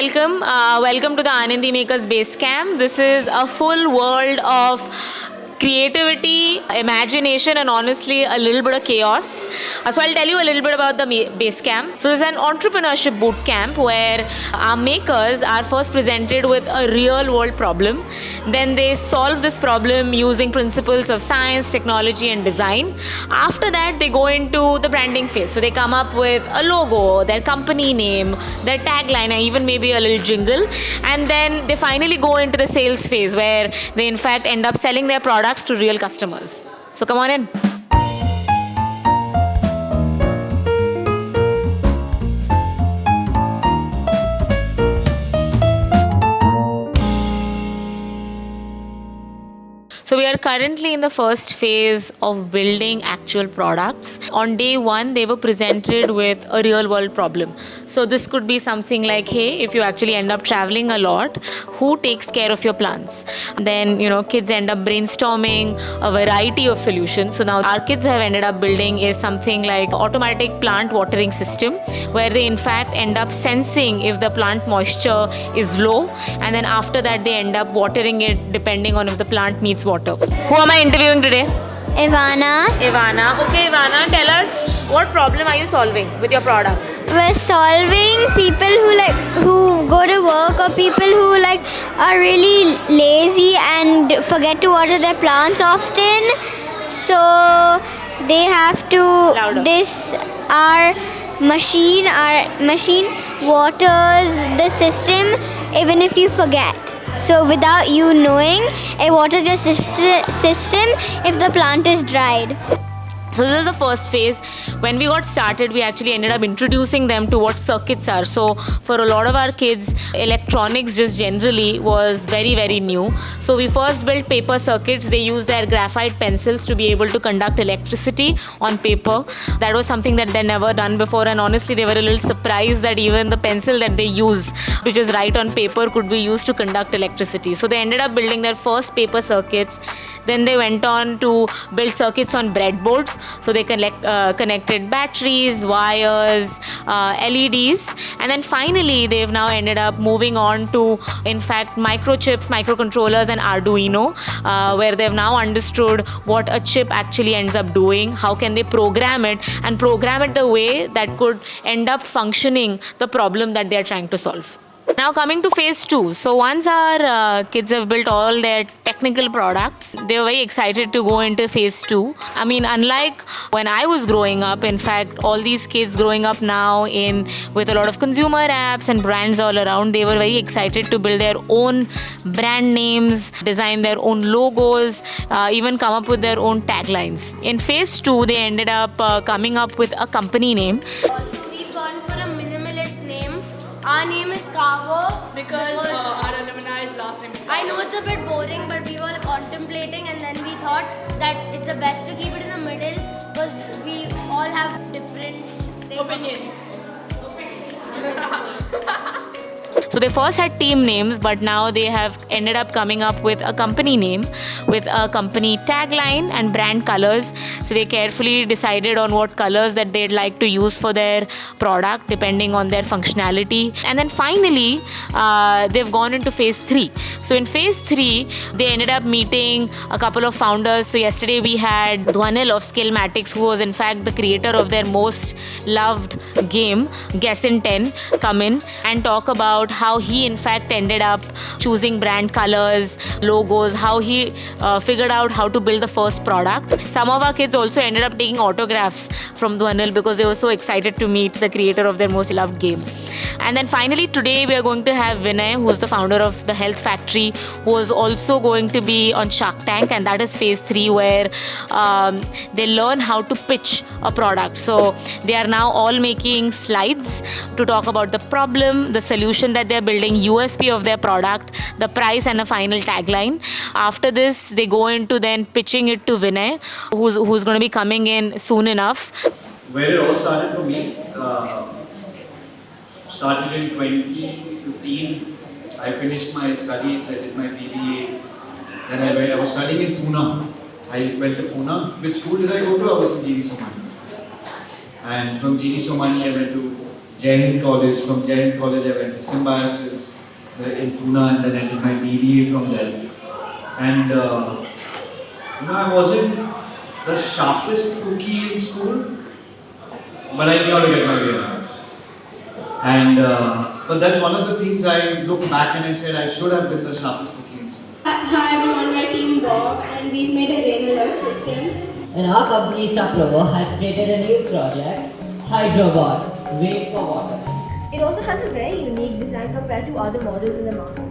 welcome. Welcome to the Anandi Makers Base Camp. This is a full world of creativity, imagination, and honestly a little bit of chaos. So I'll tell you a little bit about the base camp. So this is an entrepreneurship boot camp where our makers are first presented with a real world problem. Then they solve this problem using principles of science, technology, and design. After that, they go into the branding phase. So they come up with a logo, their company name, their tagline, and even maybe a little jingle. And then they finally go into the sales phase where they in fact end up selling their products to real customers. So come on in. So we are currently in the first phase of building actual products. On day one, they were presented with a real world problem. So this could be something like, hey, if you actually end up traveling a lot, who takes care of your plants? And then, kids end up brainstorming a variety of solutions. So now our kids have ended up building is something like automatic plant watering system, where they in fact end up sensing if the plant moisture is low. And then after that, they end up watering it depending on if the plant needs water. Who am I interviewing today? Ivana. Okay, Ivana, tell us what problem are you solving with your product? We're solving people who go to work or people who are really lazy and forget to water their plants often. So they have to Louder. Our machine waters the system even if you forget. So without you knowing, it waters your system if the plant is dried. So this is the first phase. When we got started, we actually ended up introducing them to what circuits are. So for a lot of our kids, electronics just generally was very, very new. So we first built paper circuits. They used their graphite pencils to be able to conduct electricity on paper. That was something that they never done before, and honestly they were a little surprised that even the pencil that they use to just write on paper could be used to conduct electricity. So they ended up building their first paper circuits. Then they went on to build circuits on breadboards. So they connected batteries, wires, LEDs, and then finally they've now ended up moving on to, in fact, microchips, microcontrollers, and Arduino, where they've now understood what a chip actually ends up doing, how can they program it, and program it the way that could end up functioning the problem that they're trying to solve. Now coming to phase 2. So once our kids have built all their technical products, they were very excited to go into phase 2. I mean, unlike when I was growing up, in fact, all these kids growing up now with a lot of consumer apps and brands all around, they were very excited to build their own brand names, design their own logos, even come up with their own taglines. In phase 2, they ended up coming up with a company name. We've gone for a minimalist name. Our name is Kavo because our alumni's last name is Kavo. I know it's a bit boring, but we were contemplating and then we thought that it's the best to keep it in the middle because we all have different Opinions. So they first had team names, but now they have ended up coming up with a company name, with a company tagline and brand colors. So they carefully decided on what colors that they'd like to use for their product depending on their functionality. And then finally, they've gone into phase 3. So in phase 3, they ended up meeting a couple of founders. So yesterday we had Dhwanil of Skillmatics, who was in fact the creator of their most loved game, Guess in 10, come in and talk about how he in fact ended up choosing brand colors, logos, how he figured out how to build the first product. Some of our kids also ended up taking autographs from Dhwanil because they were so excited to meet the creator of their most loved game. And then finally today we are going to have Vinay, who's the founder of the Health Factory, who is also going to be on Shark Tank, and that is phase 3 where they learn how to pitch a product. So they are now all making slides to talk about the problem, the solution that they're building, USP of their product, the price, and a final tagline. After this, they go into then pitching it to Vinay, who's going to be coming in soon enough. Where it all started for me, started in 2015. I finished my studies, I did my BBA. Then I was studying in Pune. I went to Pune. Which school did I go to? I was in GD Somani. And from GD Somani, I went to Jai Hind College. From Jai Hind College, I went to Symbiosis. in Pune, and then I did my BBA from there. And I wasn't the sharpest cookie in school, but I knew how to get my way around. And but that's one of the things I look back and I said I should have been the sharpest cookie in school. Hi everyone, my team Bob, and we've made a rain alert system. And our company Saprovo has created a new project, Hydrobot, Wave for Water. It also has a very unique design compared to other models in the market.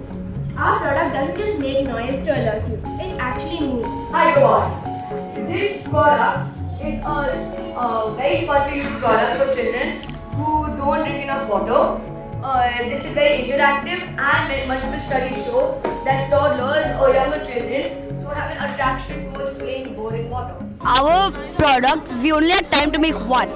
Our product doesn't just make noise to alert you, it actually moves. Hi everyone, this product is a very fun to use product for children who don't drink enough water. This is very interactive, and multiple studies show that toddlers or younger children don't have an attraction towards playing boring water. Our product, we only had time to make one.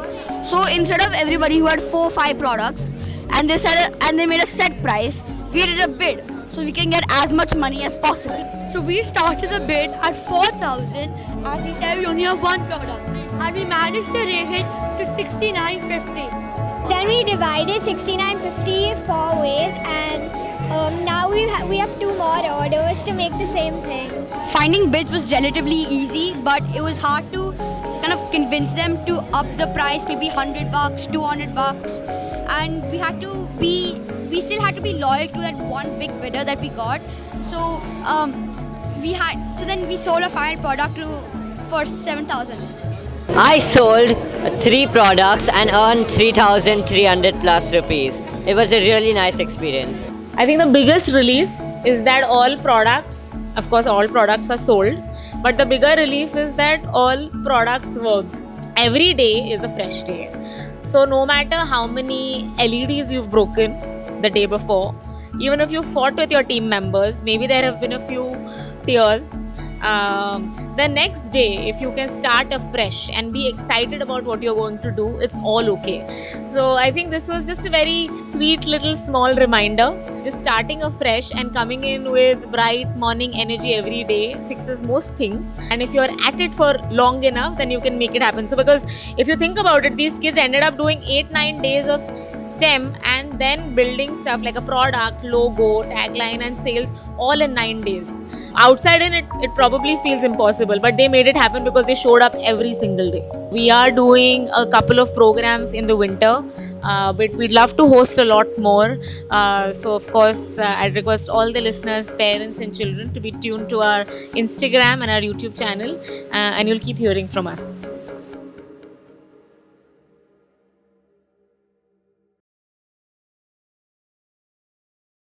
So instead of everybody who had 4 or 5 products and they made a set price, we did a bid so we can get as much money as possible. So we started the bid at 4,000, as we said we only have one product, and we managed to raise it to 69.50. Then we divided 69.50 4 ways, and now we have 2 more orders to make the same thing. Finding bids was relatively easy, but it was hard to kind of convince them to up the price, maybe $100, $200, and we still had to be loyal to that one big bidder that we got. So then we sold a final product for 7,000. I sold 3 products and earned 3,300 plus rupees. It was a really nice experience. I think the biggest relief is that all products, of course, all products are sold, but the bigger relief is that all products work. Every day is a fresh day. So no matter how many LEDs you've broken the day before, even if you fought with your team members, maybe there have been a few tears, the next day, if you can start afresh and be excited about what you're going to do, it's all okay. So I think this was just a very sweet little small reminder. Just starting afresh and coming in with bright morning energy every day fixes most things. And if you're at it for long enough, then you can make it happen. So because if you think about it, these kids ended up doing 8-9 days of STEM and then building stuff like a product, logo, tagline and sales all in 9 days. Outside in it probably feels impossible, but they made it happen because they showed up every single day. We are doing a couple of programs in the winter, but we'd love to host a lot more. So of course, I'd request all the listeners, parents and children to be tuned to our Instagram and our YouTube channel, and you'll keep hearing from us.